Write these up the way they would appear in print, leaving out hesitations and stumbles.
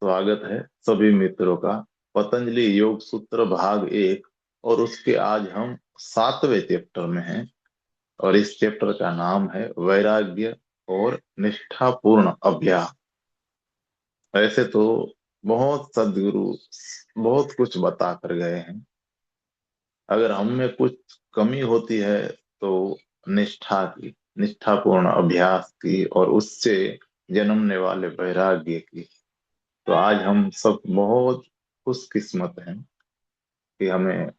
स्वागत है सभी मित्रों का पतंजलि योग सूत्र भाग एक। और उसके आज हम 7वें चैप्टर में हैं। और इस चैप्टर का नाम है वैराग्य और निष्ठापूर्ण अभ्यास। ऐसे तो बहुत सदगुरु बहुत कुछ बता कर गए हैं। अगर हम में कुछ कमी होती है तो निष्ठा की, निष्ठापूर्ण अभ्यास की और उससे जन्मने वाले वैराग्य की। तो आज हम सब बहुत खुशकिस्मत हैं कि हमें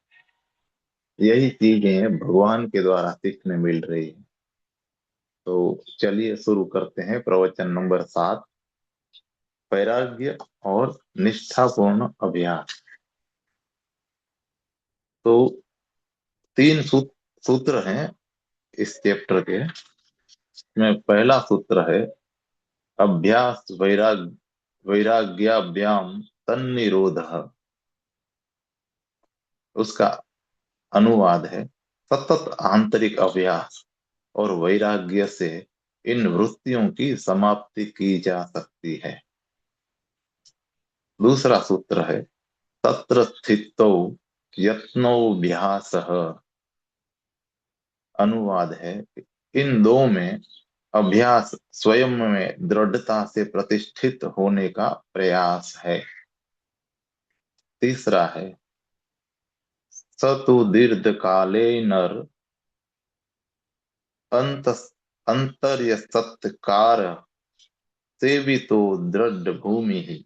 यही चीजें भगवान के द्वारा सीखने मिल रही है। तो चलिए शुरू करते हैं प्रवचन नंबर 7, वैराग्य और निष्ठापूर्ण अभ्यास। तो तीन सूत्र हैं इस चैप्टर के। में पहला सूत्र है अभ्यास वैराग्याभ्याम तन्निरोध। उसका अनुवाद है सतत आंतरिक अभ्यास और वैराग्य से इन वृत्तियों की समाप्ति की जा सकती है। दूसरा सूत्र है तत्र स्थितौ यत्नोऽभ्यासः। अनुवाद है इन दो में अभ्यास स्वयं में दृढ़ता से प्रतिष्ठित होने का प्रयास है। तीसरा है स तु दीर्घ काले नर अंत अंतर्यसत्कार सेवितो दृढ़ भूमि ही।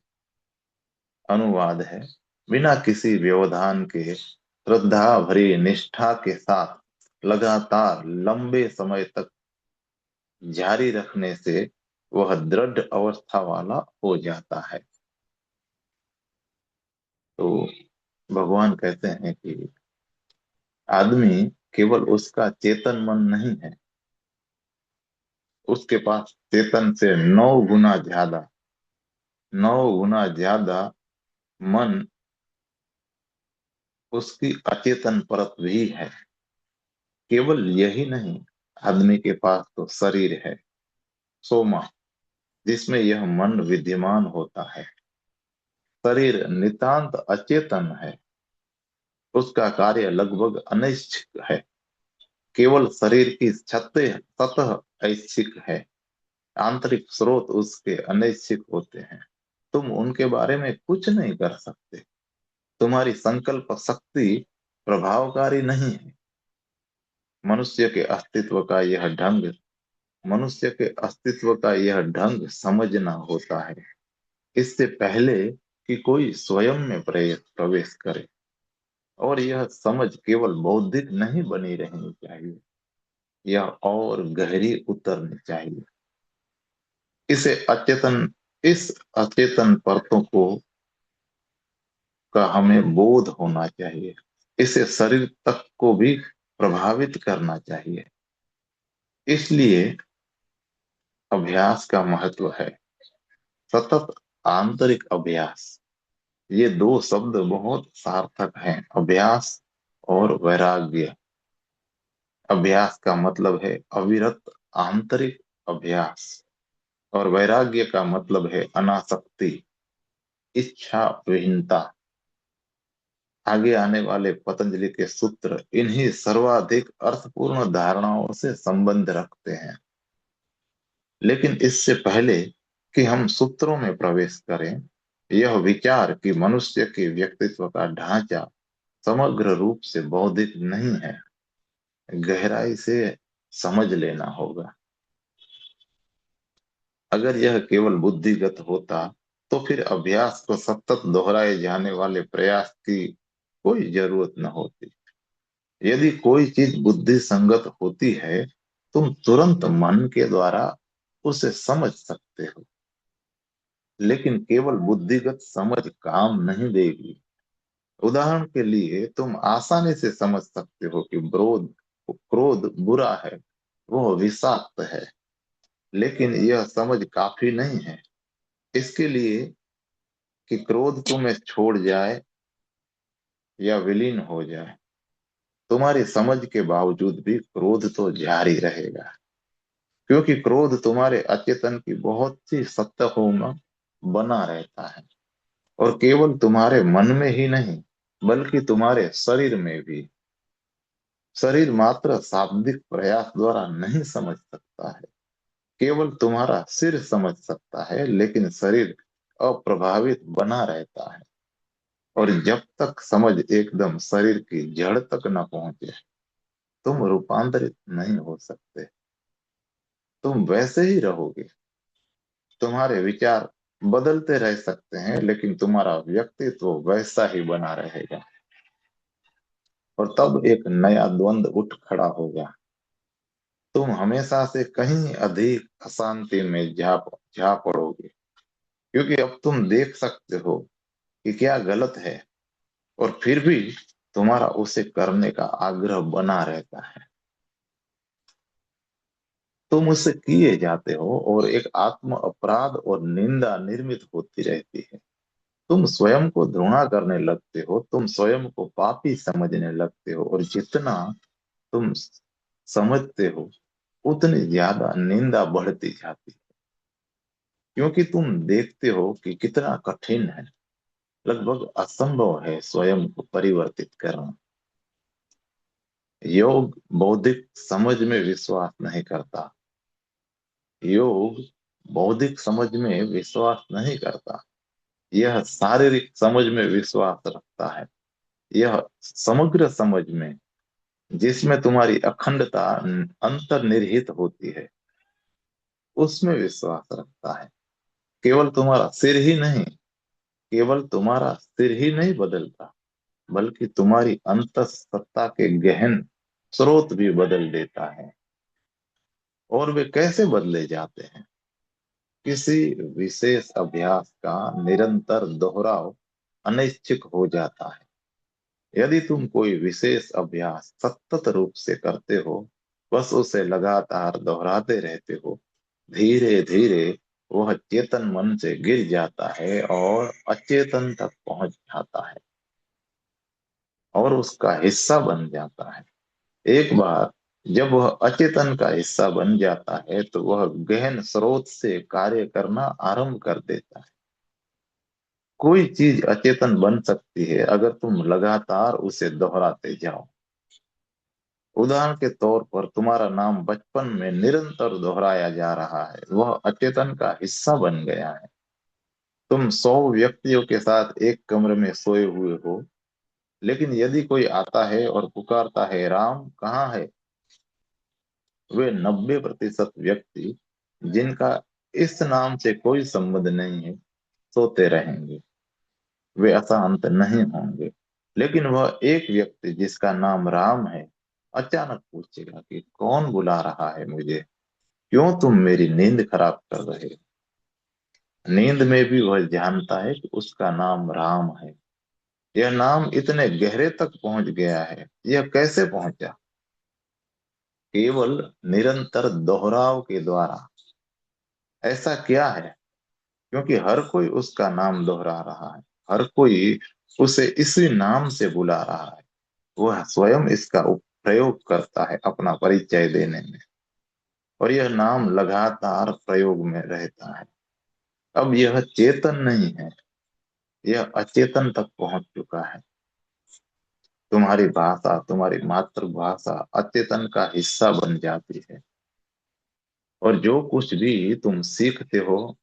अनुवाद है बिना किसी व्यवधान के श्रद्धा भरी निष्ठा के साथ लगातार लंबे समय तक जारी रखने से वह दृढ़ अवस्था वाला हो जाता है। तो भगवान कहते हैं कि आदमी केवल उसका चेतन मन नहीं है, उसके पास चेतन से 9 गुना ज्यादा मन उसकी अचेतन परत भी है। केवल यही नहीं, आदमी के पास तो शरीर है, सोमा, जिसमें यह मन विद्यमान होता है। शरीर नितांत अचेतन है, उसका कार्य लगभग अनैच्छिक है। केवल शरीर की सतह सतह ऐच्छिक है, आंतरिक स्रोत उसके अनैच्छिक होते हैं। तुम उनके बारे में कुछ नहीं कर सकते। तुम्हारी संकल्प शक्ति प्रभावकारी नहीं है। मनुष्य के अस्तित्व का यह ढंग मनुष्य के अस्तित्व का यह ढंग समझना होता है, इससे पहले कि कोई स्वयं में प्रवेश करे। और यह समझ केवल बौद्धिक नहीं बनी रहनी चाहिए, यह और गहरी उतरनी चाहिए। इसे अचेतन इस अचेतन परतों को का हमें बोध होना चाहिए। इसे शरीर तक को भी प्रभावित करना चाहिए। इसलिए अभ्यास का महत्व है। सतत आंतरिक अभ्यास, ये दो शब्द बहुत सार्थक हैं। अभ्यास और वैराग्य। अभ्यास का मतलब है अविरत आंतरिक अभ्यास और वैराग्य का मतलब है अनासक्ति, इच्छा विहीनता। आगे आने वाले पतंजलि के सूत्र इन्हीं सर्वाधिक अर्थपूर्ण धारणाओं से संबंध रखते हैं। लेकिन इससे पहले कि हम सूत्रों में प्रवेश करें, यह विचार कि मनुष्य के व्यक्तित्व का ढांचा समग्र रूप से बौद्धिक नहीं है, गहराई से समझ लेना होगा। अगर यह केवल बुद्धिगत होता तो फिर अभ्यास को सतत दोहराए जाने वाले प्रयास की कोई जरूरत न होती। यदि कोई चीज बुद्धि संगत होती है, तुम तुरंत मन के द्वारा उसे समझ सकते हो। लेकिन केवल बुद्धिगत समझ काम नहीं देगी। उदाहरण के लिए तुम आसानी से समझ सकते हो कि क्रोध बुरा है, वह विषाक्त है। लेकिन यह समझ काफी नहीं है इसके लिए कि क्रोध तुम्हें छोड़ जाए या विलीन हो जाए। तुम्हारी समझ के बावजूद भी क्रोध तो जारी रहेगा, क्योंकि क्रोध तुम्हारे अचेतन की बहुत सी सतहों में बना रहता है। और केवल तुम्हारे मन में ही नहीं बल्कि तुम्हारे शरीर में भी। शरीर मात्र शाब्दिक प्रयास द्वारा नहीं समझ सकता है, केवल तुम्हारा सिर समझ सकता है, लेकिन शरीर अप्रभावित बना रहता है। और जब तक समझ एकदम शरीर की जड़ तक न पहुंचे, तुम रूपांतरित नहीं हो सकते। तुम वैसे ही रहोगे। तुम्हारे विचार बदलते रह सकते हैं, लेकिन तुम्हारा व्यक्तित्व वैसा ही बना रहेगा। और तब एक नया द्वंद उठ खड़ा होगा। तुम हमेशा से कहीं अधिक अशांति में जा पड़ोगे, क्योंकि अब तुम देख सकते हो कि क्या गलत है, और फिर भी तुम्हारा उसे करने का आग्रह बना रहता है। तुम उससे किए जाते हो और एक आत्म अपराध और निंदा निर्मित होती रहती है। तुम स्वयं को घृणा करने लगते हो, तुम स्वयं को पापी समझने लगते हो, और जितना तुम समझते हो उतनी ज्यादा निंदा बढ़ती जाती है, क्योंकि तुम देखते हो कि कितना कठिन है, लगभग असंभव है स्वयं को परिवर्तित करना। योग बौद्धिक समझ में विश्वास नहीं करता। योग बौद्धिक समझ में विश्वास नहीं करता। यह शारीरिक समझ में विश्वास रखता है। यह समग्र समझ में, जिसमें तुम्हारी अखंडता अंतर्निहित होती है, उसमें विश्वास रखता है। केवल तुम्हारा सिर ही नहीं केवल तुम्हारा सिर ही नहीं बदलता, बल्कि तुम्हारी अंतःसत्ता के गहन स्रोत भी बदल देता है। और वे कैसे बदले जाते हैं? किसी विशेष अभ्यास का निरंतर दोहराव अनैच्छिक हो जाता है। यदि तुम कोई विशेष अभ्यास सतत रूप से करते हो, बस उसे लगातार दोहराते रहते हो, धीरे धीरे वह चेतन मन से गिर जाता है और अचेतन तक पहुंच जाता है और उसका हिस्सा बन जाता है। एक बार जब वह अचेतन का हिस्सा बन जाता है, तो वह गहन स्रोत से कार्य करना आरंभ कर देता है। कोई चीज अचेतन बन सकती है अगर तुम लगातार उसे दोहराते जाओ। उदाहरण के तौर पर, तुम्हारा नाम बचपन में निरंतर दोहराया जा रहा है, वह अचेतन का हिस्सा बन गया है। तुम 100 व्यक्तियों के साथ एक कमरे में सोए हुए हो, लेकिन यदि कोई आता है और पुकारता है, राम कहाँ है, वे 90% व्यक्ति, जिनका इस नाम से कोई संबंध नहीं है, सोते रहेंगे। वे अशांत नहीं होंगे। लेकिन वह एक व्यक्ति जिसका नाम राम है, अचानक पूछेगा कि कौन बुला रहा है मुझे, क्यों तुम मेरी नींद खराब कर रहे हो। नींद में भी वह जानता है कि उसका नाम राम है। यह नाम इतने गहरे तक पहुंच गया है। यह कैसे पहुंचा? केवल निरंतर दोहराव के द्वारा। ऐसा क्या है? क्योंकि हर कोई उसका नाम दोहरा रहा है, हर कोई उसे इसी नाम से बुला रहा है। वह स्वयं इसका प्रयोग करता है अपना परिचय देने में, और यह नाम लगातार प्रयोग में रहता है। अब यह चेतन नहीं है, यह अचेतन तक पहुंच चुका है। तुम्हारी भाषा, तुम्हारी मातृभाषा अचेतन का हिस्सा बन जाती है। और जो कुछ भी तुम सीखते हो,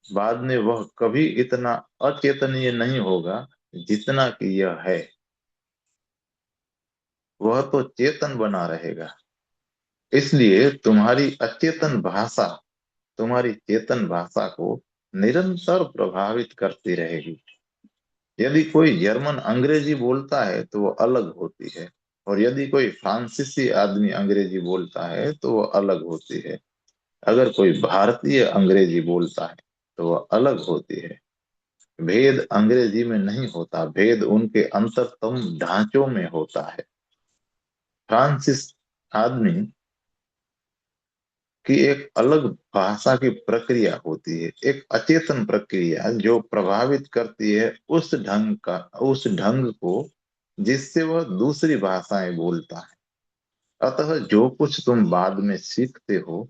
बाद में वह कभी इतना अचेतनीय नहीं होगा जितना कि यह है। वह तो चेतन बना रहेगा। इसलिए तुम्हारी चेतन भाषा को निरंतर प्रभावित करती रहेगी। यदि कोई जर्मन अंग्रेजी बोलता है तो वो अलग होती है, और यदि कोई फ्रांसीसी आदमी अंग्रेजी बोलता है तो वो अलग होती है। अगर कोई भारतीय अंग्रेजी बोलता है तो वह अलग होती है। भेद अंग्रेजी में नहीं होता, भेद उनके अंतरतम ढांचों में होता है। फ्रांसिस आदमी की एक अलग भाषा की प्रक्रिया होती है, एक अचेतन प्रक्रिया जो प्रभावित करती है उस ढंग को जिससे वह दूसरी भाषाएं बोलता है। अतः जो कुछ तुम बाद में सीखते हो,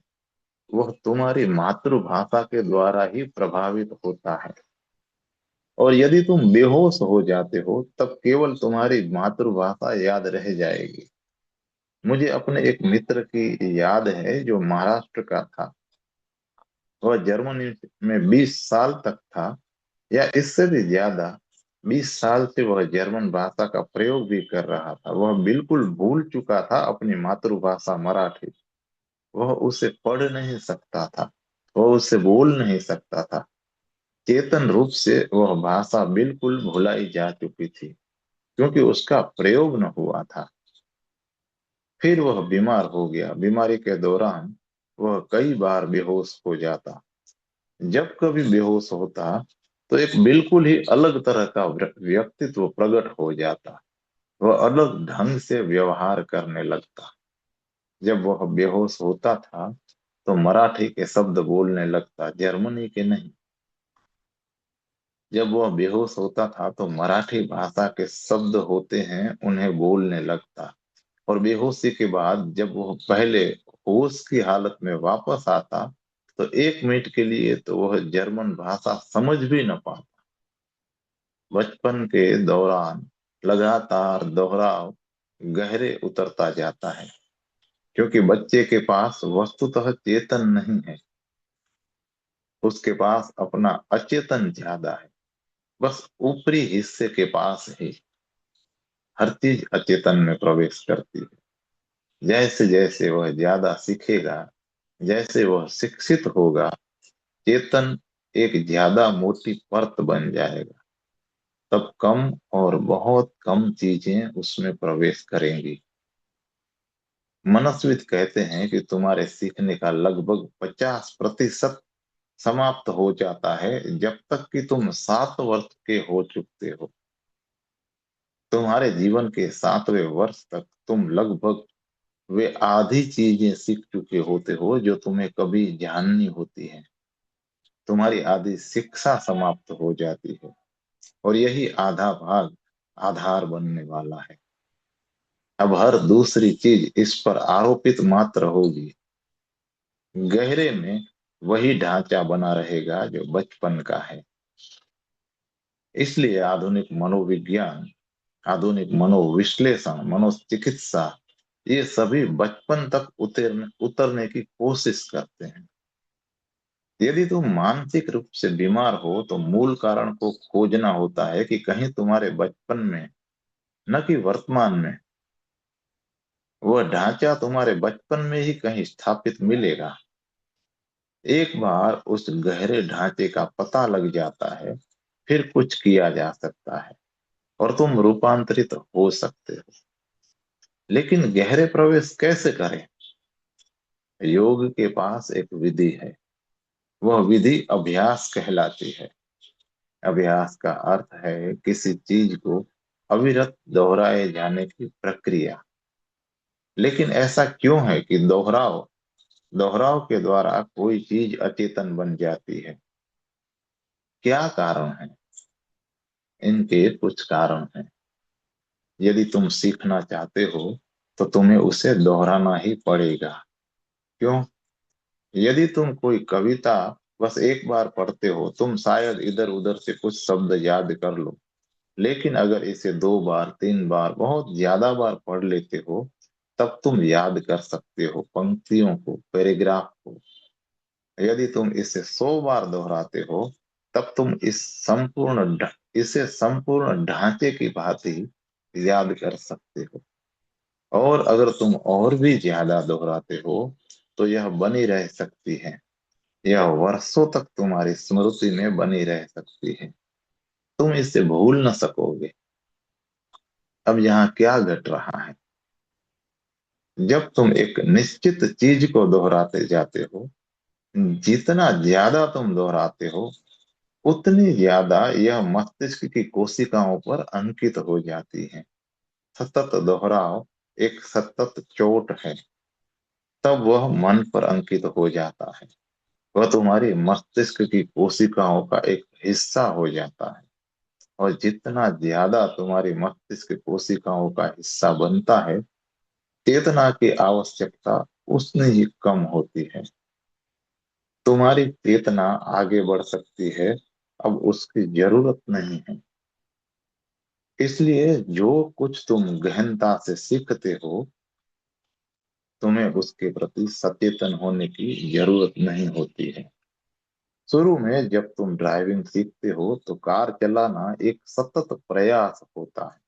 वह तुम्हारी मातृभाषा के द्वारा ही प्रभावित होता है। और यदि तुम बेहोश हो जाते हो तब केवल तुम्हारी मातृभाषा याद रह जाएगी। मुझे अपने एक मित्र की याद है जो महाराष्ट्र का था। वह जर्मनी में 20 साल तक था, या इससे भी ज्यादा। 20 साल से वह जर्मन भाषा का प्रयोग भी कर रहा था। वह बिल्कुल भूल चुका था अपनी मातृभाषा मराठी। वह उसे पढ़ नहीं सकता था, वह उसे बोल नहीं सकता था। चेतन रूप से वह भाषा बिल्कुल भुलाई जा चुकी थी, क्योंकि उसका प्रयोग न हुआ था। फिर वह बीमार हो गया। बीमारी के दौरान वह कई बार बेहोश हो जाता। जब कभी बेहोश होता तो एक बिल्कुल ही अलग तरह का व्यक्तित्व प्रकट हो जाता। वह अलग ढंग से व्यवहार करने लगता। जब वह बेहोश होता था तो मराठी के शब्द बोलने लगता, जर्मनी के नहीं। जब वह बेहोश होता था तो मराठी भाषा के शब्द होते हैं उन्हें बोलने लगता। और बेहोशी के बाद जब वह पहले होश की हालत में वापस आता तो 1 मिनट के लिए तो वह जर्मन भाषा समझ भी न पाता। बचपन के दौरान लगातार दोहराव गहरे उतरता जाता है, क्योंकि बच्चे के पास वस्तुतः चेतन नहीं है। उसके पास अपना अचेतन ज्यादा है। बस ऊपरी हिस्से के पास ही हर चीज अचेतन में प्रवेश करती है। जैसे जैसे वह ज्यादा सीखेगा, जैसे वह शिक्षित होगा, चेतन एक ज्यादा मोटी परत बन जाएगा। तब कम और बहुत कम चीजें उसमें प्रवेश करेंगी। मनस्विद कहते हैं कि तुम्हारे सीखने का लगभग 50% समाप्त हो जाता है जब तक कि तुम 7 वर्ष के हो चुकते हो। तुम्हारे जीवन के 7वें वर्ष तक तुम लगभग वे आधी चीजें सीख चुके होते हो जो तुम्हें कभी जाननी होती है। तुम्हारी आधी शिक्षा समाप्त हो जाती है, और यही आधा भाग आधार बनने वाला है। अब हर दूसरी चीज इस पर आरोपित मात्र होगी। गहरे में वही ढांचा बना रहेगा जो बचपन का है। इसलिए आधुनिक मनोविज्ञान, आधुनिक मनोविश्लेषण, मनोचिकित्सा, ये सभी बचपन तक उतरने उतरने की कोशिश करते हैं। यदि तुम मानसिक रूप से बीमार हो तो मूल कारण को खोजना होता है कि कहीं तुम्हारे बचपन में, न कि वर्तमान में। वह ढांचा तुम्हारे बचपन में ही कहीं स्थापित मिलेगा। एक बार उस गहरे ढांचे का पता लग जाता है, फिर कुछ किया जा सकता है और तुम रूपांतरित हो सकते हो। लेकिन गहरे प्रवेश कैसे करें? योग के पास एक विधि है। वह विधि अभ्यास कहलाती है। अभ्यास का अर्थ है किसी चीज को अविरत दोहराए जाने की प्रक्रिया। लेकिन ऐसा क्यों है कि दोहराव दोहराव के द्वारा कोई चीज अचेतन बन जाती है? क्या कारण है? इनके कुछ कारण हैं। यदि तुम सीखना चाहते हो तो तुम्हें उसे दोहराना ही पड़ेगा। क्यों? यदि तुम कोई कविता बस एक बार पढ़ते हो, तुम शायद इधर उधर से कुछ शब्द याद कर लो। लेकिन अगर इसे 2 बार 3 बार बहुत ज्यादा बार पढ़ लेते हो, तब तुम याद कर सकते हो पंक्तियों को, पैराग्राफ को। यदि तुम इसे 100 बार दोहराते हो, तब तुम इसे संपूर्ण ढांचे की भांति याद कर सकते हो। और अगर तुम और भी ज्यादा दोहराते हो तो यह बनी रह सकती है। यह वर्षों तक तुम्हारी स्मृति में बनी रह सकती है। तुम इसे भूल न सकोगे। अब यहाँ क्या घट रहा है? जब तुम एक निश्चित चीज को दोहराते जाते हो, जितना ज्यादा तुम दोहराते हो उतनी ज्यादा यह मस्तिष्क की कोशिकाओं पर अंकित हो जाती है। सतत दोहराव एक सतत चोट है। तब वह मन पर अंकित हो जाता है। वह तुम्हारी मस्तिष्क की कोशिकाओं का एक हिस्सा हो जाता है। और जितना ज्यादा तुम्हारी मस्तिष्क कोशिकाओं का हिस्सा बनता है, चेतना की आवश्यकता उतनी ही कम होती है। तुम्हारी चेतना आगे बढ़ सकती है अब उसकी जरूरत नहीं है। इसलिए जो कुछ तुम गहनता से सीखते हो, तुम्हें उसके प्रति सचेतन होने की जरूरत नहीं होती है। शुरू में जब तुम ड्राइविंग सीखते हो तो कार चलाना एक सतत प्रयास होता है।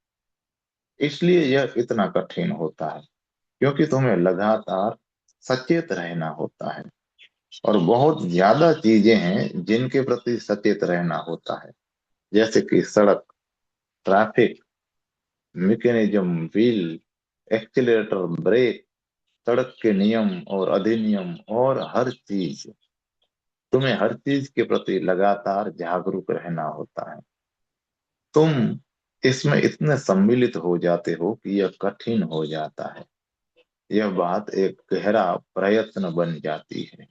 इसलिए यह इतना कठिन होता है, क्योंकि तुम्हें लगातार सचेत रहना होता है। और बहुत ज्यादा चीजें हैं जिनके प्रति सचेत रहना होता है, जैसे कि सड़क, traffic, mechanism, wheel, accelerator, brake, सड़क के नियम और अधिनियम, और हर चीज। तुम्हें हर चीज के प्रति लगातार जागरूक रहना होता है। तुम इसमें इतने सम्मिलित हो जाते हो कि यह कठिन हो जाता है। यह बात एक गहरा प्रयत्न बन जाती है।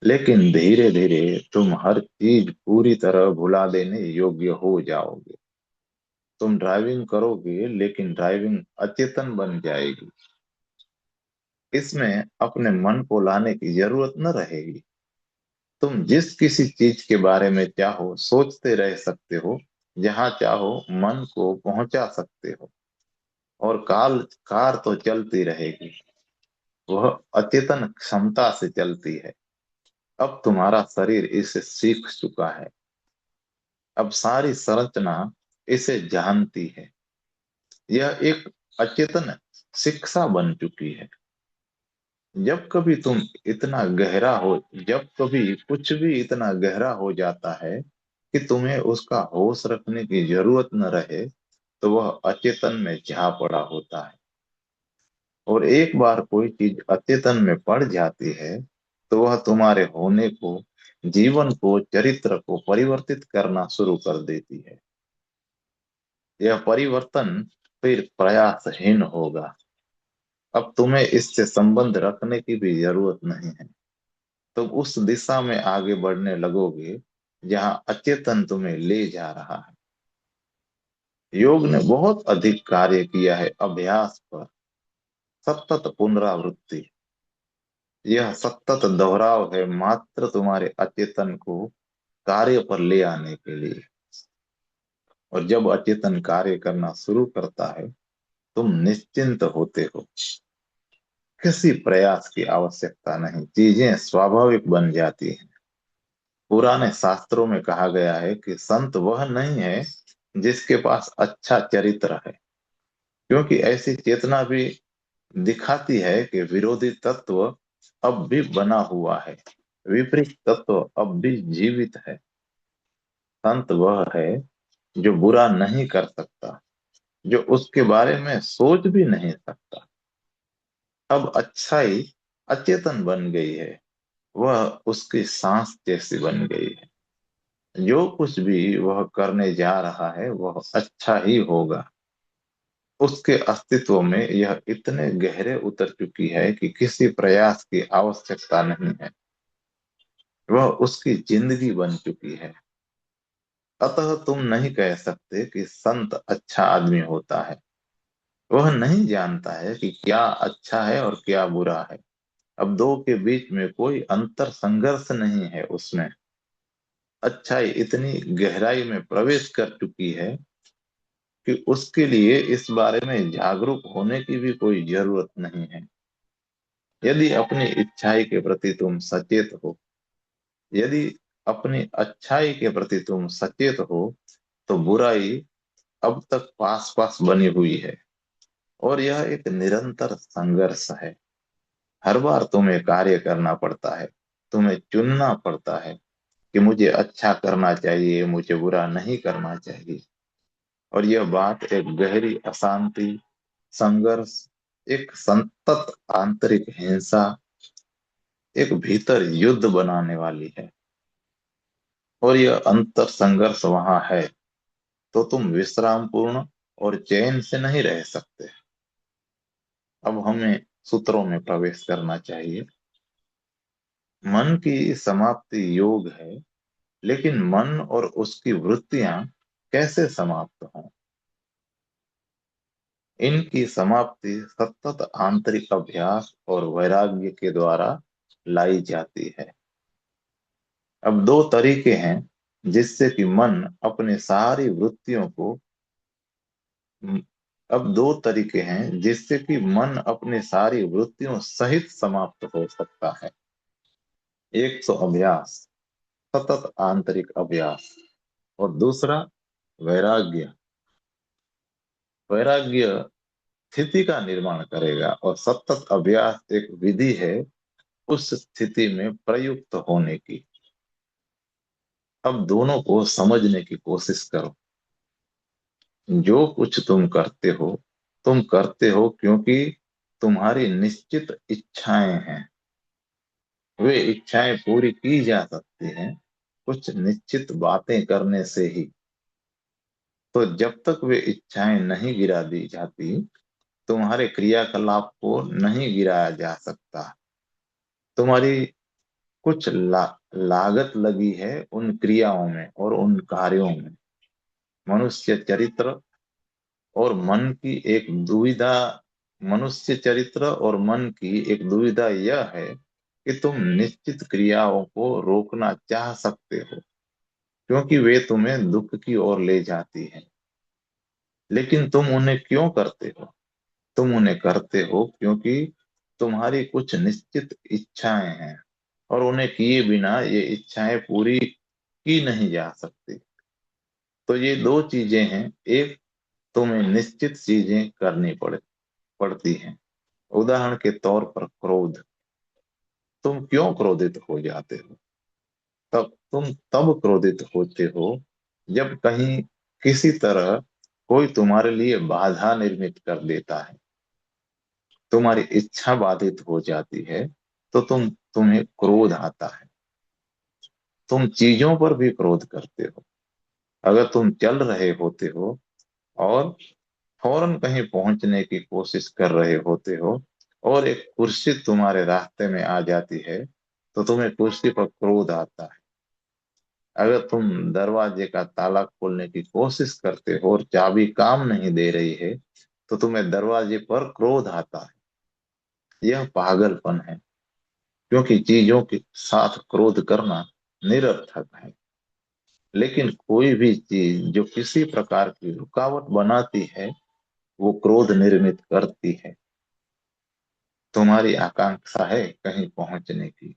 लेकिन धीरे धीरे तुम हर चीज पूरी तरह भुला देने योग्य हो जाओगे। तुम ड्राइविंग करोगे, लेकिन ड्राइविंग अचेतन बन जाएगी। इसमें अपने मन को लाने की जरूरत न रहेगी। तुम जिस किसी चीज के बारे में चाहो सोचते रह सकते हो, जहां चाहो मन को पहुंचा सकते हो। और कार तो चलती रहेगी, वह अचेतन क्षमता से चलती है। अब तुम्हारा शरीर इसे सीख चुका है। अब सारी संरचना इसे जानती है। यह एक अचेतन शिक्षा बन चुकी है। जब कभी तुम इतना गहरा हो जब कभी कुछ भी इतना गहरा हो जाता है कि तुम्हें उसका होश रखने की जरूरत न रहे, तो वह अचेतन में जा पड़ा होता है। और एक बार कोई चीज अचेतन में पड़ जाती है, तो वह तुम्हारे होने को, जीवन को, चरित्र को परिवर्तित करना शुरू कर देती है। यह परिवर्तन फिर प्रयासहीन होगा। अब तुम्हें इससे संबंध रखने की भी जरूरत नहीं है। तुम उस दिशा में आगे बढ़ने लगोगे जहां अचेतन तुम्हें ले जा रहा है। योग ने बहुत अधिक कार्य किया है अभ्यास पर। सतत पुनरावृत्ति, यह सतत दोहराव है मात्र तुम्हारे अचेतन को कार्य पर ले आने के लिए। और जब अचेतन कार्य करना शुरू करता है, तुम निश्चिंत होते हो। किसी प्रयास की आवश्यकता नहीं, चीजें स्वाभाविक बन जाती हैं। पुराने शास्त्रों में कहा गया है कि संत वह नहीं है जिसके पास अच्छा चरित्र है, क्योंकि ऐसी चेतना भी दिखाती है कि विरोधी तत्व अब भी बना हुआ है, विपरीत तत्व अब भी जीवित है। संत वह है जो बुरा नहीं कर सकता, जो उसके बारे में सोच भी नहीं सकता। अब अच्छाई अचेतन बन गई है, वह उसकी सांस जैसी बन गई है। जो कुछ भी वह करने जा रहा है वह अच्छा ही होगा। उसके अस्तित्व में यह इतने गहरे उतर चुकी है कि किसी प्रयास की आवश्यकता नहीं है। वह उसकी जिंदगी बन चुकी है। अतः तुम नहीं कह सकते कि संत अच्छा आदमी होता है। वह नहीं जानता है कि क्या अच्छा है और क्या बुरा है। अब दो के बीच में कोई अंतर संघर्ष नहीं है उसमें। अच्छाई इतनी गहराई में प्रवेश कर चुकी है कि उसके लिए इस बारे में जागरूक होने की भी कोई जरूरत नहीं है। यदि अपनी इच्छाई के प्रति तुम सचेत हो, यदि अपनी अच्छाई के प्रति तुम सचेत हो, तो बुराई अब तक पास पास बनी हुई है। और यह एक निरंतर संघर्ष है। हर बार तुम्हें कार्य करना पड़ता है। तुम्हें चुनना पड़ता है कि मुझे अच्छा करना चाहिए, मुझे बुरा नहीं करना चाहिए। और यह बात एक गहरी अशांति, संघर्ष, एक संतत आंतरिक हिंसा, एक भीतर युद्ध बनाने वाली है। और यह अंतर संघर्ष वहां है, तो तुम विश्राम पूर्ण और चैन से नहीं रह सकते। अब हमें सूत्रों में प्रवेश करना चाहिए। मन की समाप्ति योग है, लेकिन मन और उसकी वृत्तियां कैसे समाप्त हों? इनकी समाप्ति सतत आंतरिक अभ्यास और वैराग्य के द्वारा लाई जाती है। अब दो तरीके हैं जिससे कि मन अपने सारी वृत्तियों को हम्म, अब दो तरीके हैं जिससे कि मन अपने सारी वृत्तियों सहित समाप्त हो सकता है। एक तो अभ्यास, सतत आंतरिक अभ्यास, और दूसरा वैराग्य। वैराग्य स्थिति का निर्माण करेगा और सतत अभ्यास एक विधि है उस स्थिति में प्रयुक्त होने की। अब दोनों को समझने की कोशिश करो। जो कुछ तुम करते हो क्योंकि तुम्हारी निश्चित इच्छाएं हैं। वे इच्छाएं पूरी की जा सकती हैं कुछ निश्चित बातें करने से ही। तो जब तक वे इच्छाएं नहीं गिरा दी जाती, तुम्हारे क्रियाकलाप को नहीं गिराया जा सकता। तुम्हारी कुछ लागत लगी है उन क्रियाओं में और उन कार्यों में। मनुष्य चरित्र और मन की एक दुविधा मनुष्य चरित्र और मन की एक दुविधा यह है कि तुम निश्चित क्रियाओं को रोकना चाह सकते हो क्योंकि वे तुम्हें दुख की ओर ले जाती हैं। लेकिन तुम उन्हें क्यों करते हो? तुम उन्हें करते हो क्योंकि तुम्हारी कुछ निश्चित इच्छाएं हैं और उन्हें किए बिना ये इच्छाएं पूरी की नहीं जा सकती। तो ये दो चीजें हैं। एक, तुम्हें निश्चित चीजें करनी पड़ती हैं। उदाहरण के तौर पर क्रोध। तुम क्यों क्रोधित हो जाते हो? तुम तब क्रोधित होते हो जब कहीं किसी तरह कोई तुम्हारे लिए बाधा निर्मित कर देता है। तुम्हारी इच्छा बाधित हो जाती है तो तुम्हें क्रोध आता है। तुम चीजों पर भी क्रोध करते हो। अगर तुम चल रहे होते हो और फौरन कहीं पहुंचने की कोशिश कर रहे होते हो और एक कुर्सी तुम्हारे रास्ते में आ जाती है तो तुम्हें कुर्सी पर क्रोध आता है। अगर तुम दरवाजे का ताला खोलने की कोशिश करते हो और चाबी काम नहीं दे रही है तो तुम्हें दरवाजे पर क्रोध आता है। यह पागलपन है क्योंकि चीजों के साथ क्रोध करना निरर्थक है। लेकिन कोई भी चीज जो किसी प्रकार की रुकावट बनाती है वो क्रोध निर्मित करती है। तुम्हारी आकांक्षा है कहीं पहुंचने की,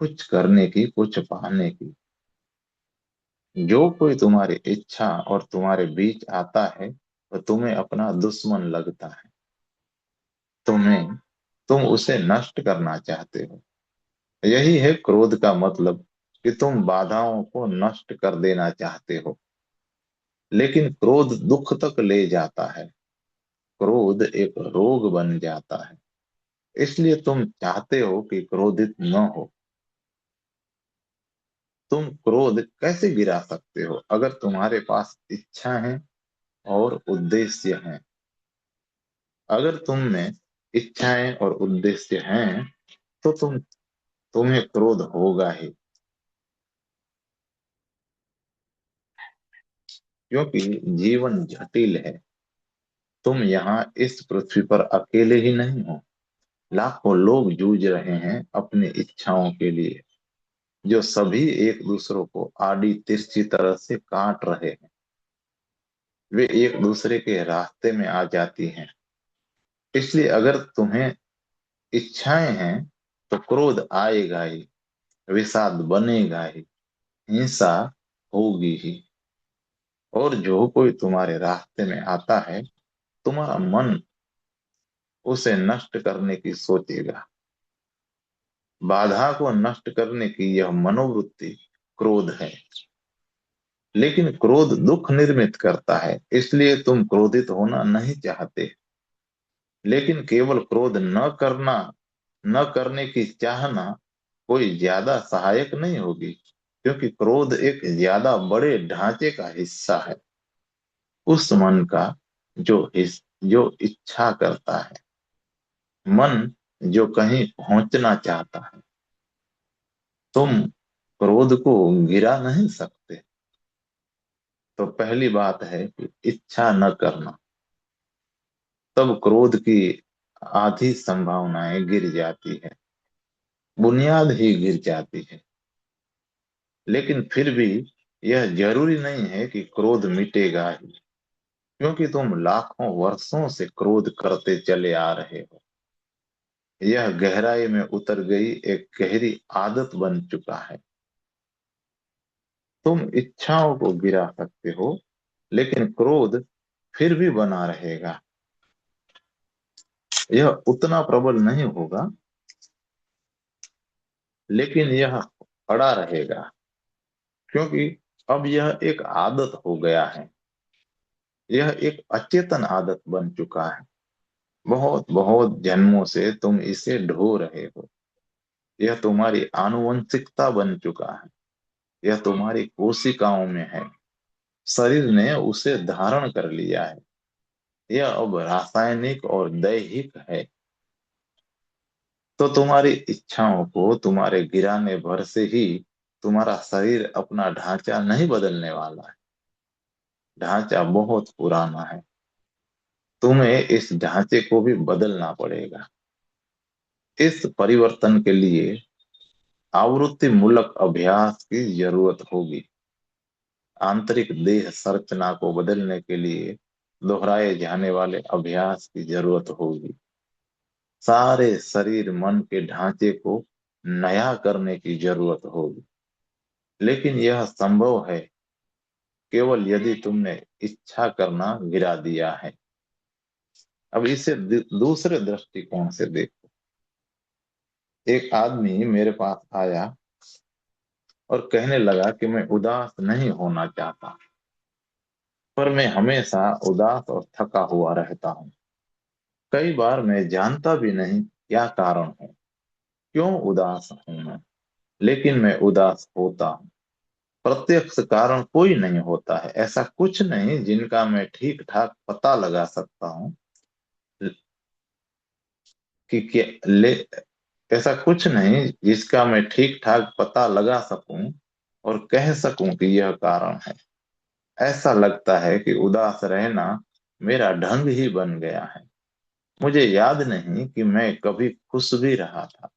कुछ करने की, कुछ पाने की। जो कोई तुम्हारी इच्छा और तुम्हारे बीच आता है वह तुम्हें अपना दुश्मन लगता है। तुम उसे नष्ट करना चाहते हो। यही है क्रोध का मतलब, कि तुम बाधाओं को नष्ट कर देना चाहते हो। लेकिन क्रोध दुख तक ले जाता है। क्रोध एक रोग बन जाता है। इसलिए तुम चाहते हो कि क्रोधित न हो। तुम क्रोध कैसे गिरा सकते हो अगर तुम्हारे पास इच्छा है और उद्देश्य है? अगर तुम में इच्छाएं और उद्देश्य हैं तो तुम्हें क्रोध होगा ही। क्योंकि जीवन जटिल है। तुम यहाँ इस पृथ्वी पर अकेले ही नहीं हो। लाखों लोग जूझ रहे हैं अपनी इच्छाओं के लिए, जो सभी एक दूसरों को आड़ी तिरछी तरह से काट रहे हैं। वे एक दूसरे के रास्ते में आ जाती हैं। इसलिए अगर तुम्हें इच्छाएं हैं तो क्रोध आएगा ही, विषाद बनेगा ही, हिंसा होगी ही। और जो कोई तुम्हारे रास्ते में आता है तुम्हारा मन उसे नष्ट करने की सोचेगा। बाधा को नष्ट करने की यह मनोवृत्ति क्रोध है। लेकिन क्रोध दुख निर्मित करता है, इसलिए तुम क्रोधित होना नहीं चाहते। लेकिन केवल क्रोध न करने की चाहना कोई ज्यादा सहायक नहीं होगी, क्योंकि क्रोध एक ज्यादा बड़े ढांचे का हिस्सा है। उस मन का जो इच्छा करता है। मन जो कहीं पहुंचना चाहता है। तुम क्रोध को गिरा नहीं सकते। तो पहली बात है कि इच्छा न करना। तब क्रोध की आधी संभावनाएं गिर जाती है, बुनियाद ही गिर जाती है। लेकिन फिर भी यह जरूरी नहीं है कि क्रोध मिटेगा ही, क्योंकि तुम लाखों वर्षों से क्रोध करते चले आ रहे हो। यह गहराई में उतर गई एक गहरी आदत बन चुका है। तुम इच्छाओं को गिरा सकते हो, लेकिन क्रोध फिर भी बना रहेगा। यह उतना प्रबल नहीं होगा, लेकिन यह अड़ा रहेगा, क्योंकि अब यह एक आदत हो गया है। यह एक अचेतन आदत बन चुका है। बहुत बहुत जन्मों से तुम इसे ढो रहे हो। यह तुम्हारी आनुवंशिकता बन चुका है। यह तुम्हारी कोशिकाओं में है। शरीर ने उसे धारण कर लिया है। यह अब रासायनिक और दैहिक है। तो तुम्हारी इच्छाओं को तुम्हारे गिराने भर से ही तुम्हारा शरीर अपना ढांचा नहीं बदलने वाला है। ढांचा बहुत पुराना है। तुम्हें इस ढांचे को भी बदलना पड़ेगा। इस परिवर्तन के लिए आवृत्ति मूलक अभ्यास की जरूरत होगी। आंतरिक देह संरचना को बदलने के लिए दोहराए जाने वाले अभ्यास की जरूरत होगी। सारे शरीर मन के ढांचे को नया करने की जरूरत होगी। लेकिन यह संभव है केवल यदि तुमने इच्छा करना गिरा दिया है। अब इसे दूसरे दृष्टिकोण से देखो। एक आदमी मेरे पास आया और कहने लगा कि मैं उदास नहीं होना चाहता, पर मैं हमेशा उदास और थका हुआ रहता हूँ। कई बार मैं जानता भी नहीं क्या कारण है, क्यों उदास हूं मैं, लेकिन मैं उदास होता हूँ। प्रत्यक्ष कारण कोई नहीं होता है। ऐसा कुछ नहीं जिनका मैं ठीक ठाक पता लगा सकता हूँ कि क्या ले ऐसा कुछ नहीं जिसका मैं ठीक ठाक पता लगा सकूं और कह सकूं कि यह कारण है। ऐसा लगता है कि उदास रहना मेरा ढंग ही बन गया है। मुझे याद नहीं कि मैं कभी खुश भी रहा था,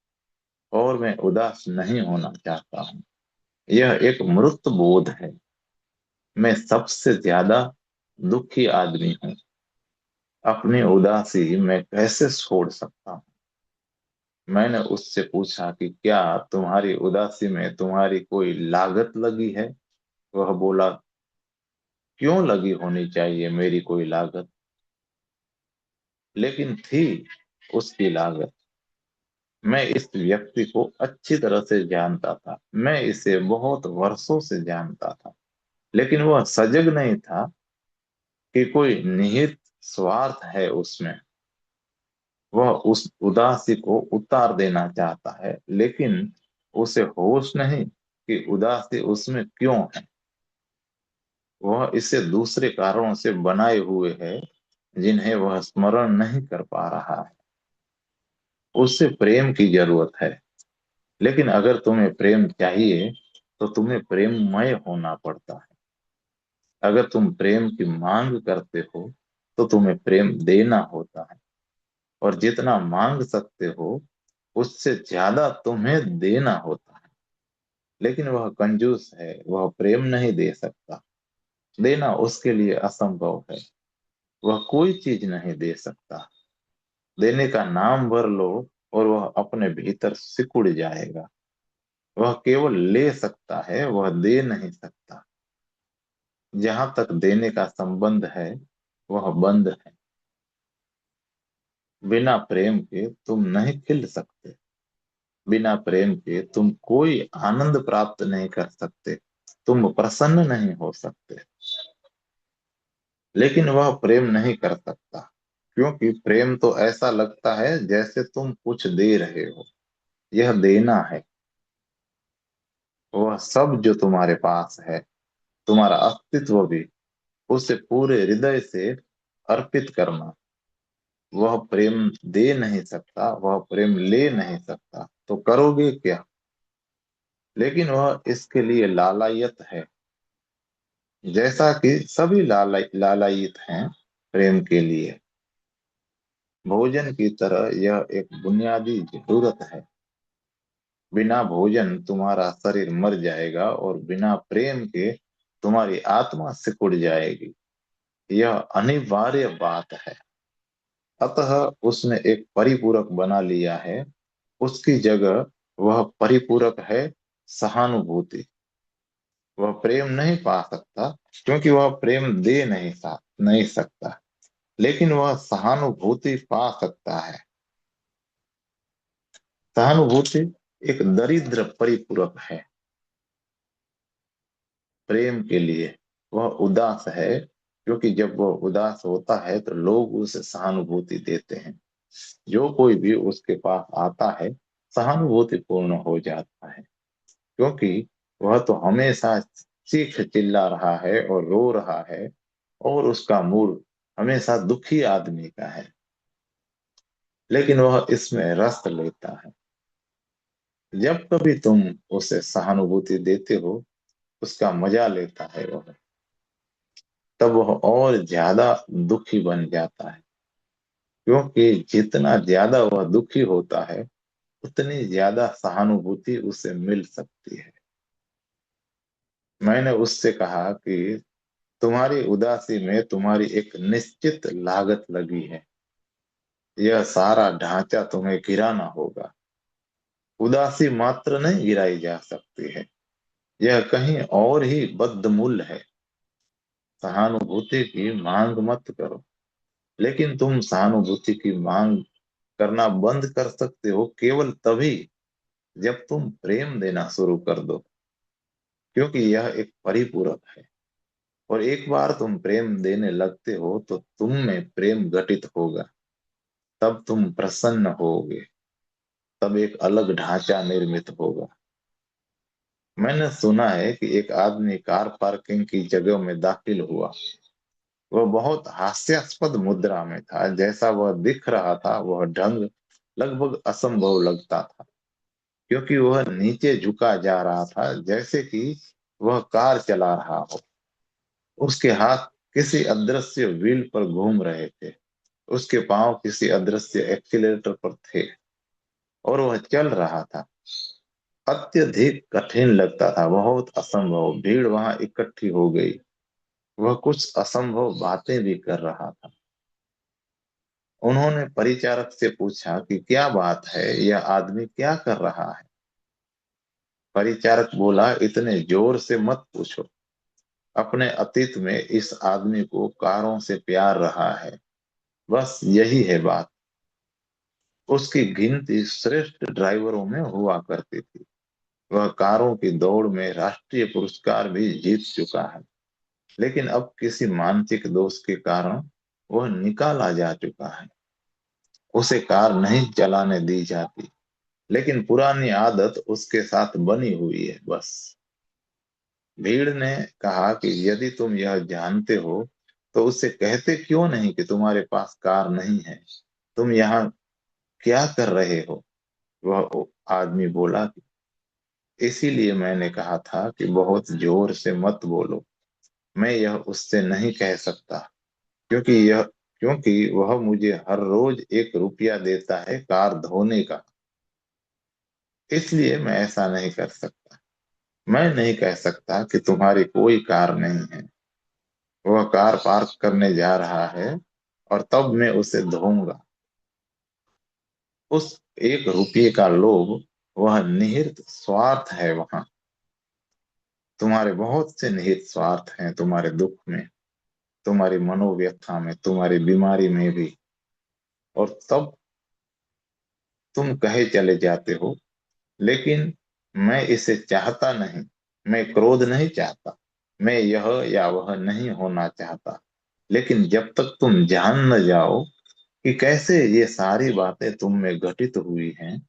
और मैं उदास नहीं होना चाहता हूँ। यह एक मृत बोध है। मैं सबसे ज्यादा दुखी आदमी हूँ। अपनी उदासी मैं कैसे छोड़ सकता हूँ? मैंने उससे पूछा कि क्या तुम्हारी उदासी में तुम्हारी कोई लागत लगी है? वह बोला, क्यों लगी होनी चाहिए मेरी कोई लागत? लेकिन थी उसकी लागत। मैं इस व्यक्ति को अच्छी तरह से जानता था। मैं इसे बहुत वर्षों से जानता था, लेकिन वह सजग नहीं था कि कोई निहित स्वार्थ है उसमें। वह उस उदासी को उतार देना चाहता है, लेकिन उसे होश नहीं कि उदासी उसमें क्यों है। वह इसे दूसरे कारणों से बनाए हुए है, जिन्हें वह स्मरण नहीं कर पा रहा है। उसे प्रेम की जरूरत है, लेकिन अगर तुम्हें प्रेम चाहिए तो तुम्हें प्रेममय होना पड़ता है। अगर तुम प्रेम की मांग करते हो तो तुम्हें प्रेम देना होता है, और जितना मांग सकते हो उससे ज्यादा तुम्हें देना होता है। लेकिन वह कंजूस है, वह प्रेम नहीं दे सकता। देना उसके लिए असंभव है। वह कोई चीज नहीं दे सकता। देने का नाम भर लो और वह अपने भीतर सिकुड़ जाएगा। वह केवल ले सकता है, वह दे नहीं सकता। जहां तक देने का संबंध है वह बंद है। बिना प्रेम के तुम नहीं खिल सकते। बिना प्रेम के तुम कोई आनंद प्राप्त नहीं कर सकते। तुम प्रसन्न नहीं हो सकते। लेकिन वह प्रेम नहीं कर सकता, क्योंकि प्रेम तो ऐसा लगता है जैसे तुम कुछ दे रहे हो। यह देना है। वह सब जो तुम्हारे पास है, तुम्हारा अस्तित्व भी, उसे पूरे हृदय से अर्पित करना। वह प्रेम दे नहीं सकता, वह प्रेम ले नहीं सकता, तो करोगे क्या? लेकिन वह इसके लिए लालायत है, जैसा कि सभी लालायित हैं प्रेम के लिए। भोजन की तरह यह एक बुनियादी जरूरत है। बिना भोजन तुम्हारा शरीर मर जाएगा और बिना प्रेम के तुम्हारी आत्मा सिकुड़ जाएगी। यह अनिवार्य बात है। अतः उसने एक परिपूरक बना लिया है। उसकी जगह वह परिपूरक है सहानुभूति। वह प्रेम नहीं पा सकता क्योंकि वह प्रेम दे नहीं सकता, लेकिन वह सहानुभूति पा सकता है। सहानुभूति एक दरिद्र परिपूरक है प्रेम के लिए। वह उदास है क्योंकि जब वह उदास होता है तो लोग उसे सहानुभूति देते हैं। जो कोई भी उसके पास आता है सहानुभूति पूर्ण हो जाता है, क्योंकि वह तो हमेशा चीख चिल्ला रहा है और रो रहा है, और उसका मूड हमेशा दुखी आदमी का है। लेकिन वह इसमें रस लेता है। जब कभी तुम उसे सहानुभूति देते हो, उसका मजा लेता है वह, तब वह और ज्यादा दुखी बन जाता है। क्योंकि जितना ज्यादा वह दुखी होता है उतनी ज्यादा सहानुभूति उसे मिल सकती है। मैंने उससे कहा कि तुम्हारी उदासी में तुम्हारी एक निश्चित लागत लगी है। यह सारा ढांचा तुम्हें गिराना होगा। उदासी मात्र नहीं गिराई जा सकती है, यह कहीं और ही बद्धमूल है। सहानुभूति की मांग मत करो, लेकिन तुम सहानुभूति की मांग करना बंद कर सकते हो केवल तभी जब तुम प्रेम देना शुरू कर दो, क्योंकि यह एक परिपूरक है। और एक बार तुम प्रेम देने लगते हो तो तुम में प्रेम घटित होगा। तब तुम प्रसन्न होगे। तब एक अलग ढांचा निर्मित होगा। मैंने सुना है कि एक आदमी कार पार्किंग की जगह में दाखिल हुआ। वह बहुत हास्यास्पद मुद्रा में था। जैसा वह दिख रहा था वह ढंग लगभग असंभव लगता था, क्योंकि वह नीचे झुका जा रहा था जैसे कि वह कार चला रहा हो। उसके हाथ किसी अदृश्य व्हील पर घूम रहे थे। उसके पांव किसी अदृश्य एक्सीलेटर पर थे और वह चल रहा था। अत्यधिक कठिन लगता था, बहुत असंभव। भीड़ वहां इकट्ठी हो गई। वह कुछ असंभव बातें भी कर रहा था। उन्होंने परिचारक से पूछा कि क्या बात है, यह आदमी क्या कर रहा है। परिचारक बोला, इतने जोर से मत पूछो। अपने अतीत में इस आदमी को कारों से प्यार रहा है, बस यही है बात। उसकी गिनती श्रेष्ठ ड्राइवरों में हुआ करती थी। वह कारों की दौड़ में राष्ट्रीय पुरस्कार भी जीत चुका है। लेकिन अब किसी मानसिक दोष के कारण वह निकाला जा चुका है। उसे कार नहीं चलाने दी जाती, लेकिन पुरानी आदत उसके साथ बनी हुई है बस। भीड़ ने कहा कि यदि तुम यह जानते हो तो उससे कहते क्यों नहीं कि तुम्हारे पास कार नहीं है। तुम यहाँ क्या कर रहे हो। वह आदमी बोला कि इसीलिए मैंने कहा था कि बहुत जोर से मत बोलो। मैं यह उससे नहीं कह सकता, क्योंकि वह मुझे हर रोज 1 रुपया देता है कार धोने का। इसलिए मैं ऐसा नहीं कर सकता। मैं नहीं कह सकता कि तुम्हारी कोई कार नहीं है। वह कार पार्क करने जा रहा है और तब मैं उसे धोऊंगा। उस 1 रुपये का लोभ, वह निहित स्वार्थ है वहां। तुम्हारे बहुत से निहित स्वार्थ हैं, तुम्हारे दुख में, तुम्हारी मनोव्यथा में, तुम्हारी बीमारी में भी। और तब तुम कहे चले जाते हो, लेकिन मैं इसे चाहता नहीं। मैं क्रोध नहीं चाहता। मैं यह या वह नहीं होना चाहता। लेकिन जब तक तुम जान न जाओ कि कैसे ये सारी बातें तुम में घटित हुई हैं,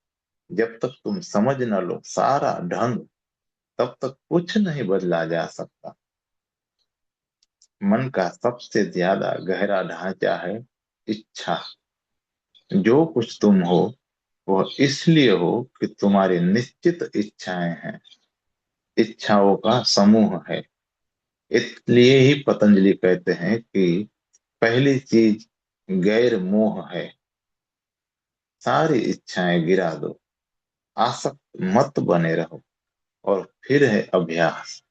जब तक तुम समझ न लो सारा ढंग, तब तक कुछ नहीं बदला जा सकता। मन का सबसे ज्यादा गहरा ढांचा है इच्छा। जो कुछ तुम हो वह इसलिए हो कि तुम्हारी निश्चित इच्छाएं हैं। इच्छाओं का समूह है। इसलिए ही पतंजलि कहते हैं कि पहली चीज गैर मोह है। सारी इच्छाएं गिरा दो। आसक्त मत बने रहो। और फिर है अभ्यास।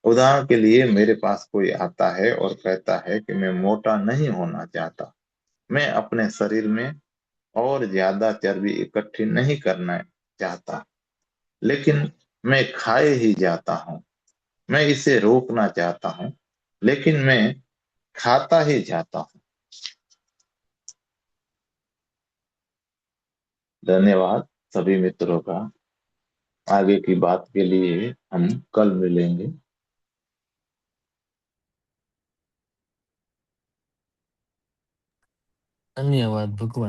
उदाहरण के लिए मेरे पास कोई आता है और कहता है कि मैं मोटा नहीं होना चाहता, मैं अपने शरीर में और ज्यादा चर्बी इकट्ठी नहीं करना चाहता, लेकिन मैं खाए ही जाता हूँ। मैं इसे रोकना चाहता हूँ, लेकिन मैं खाता ही जाता हूँ। धन्यवाद सभी मित्रों का। आगे की बात के लिए हम कल मिलेंगे। धन्यवाद भगवान।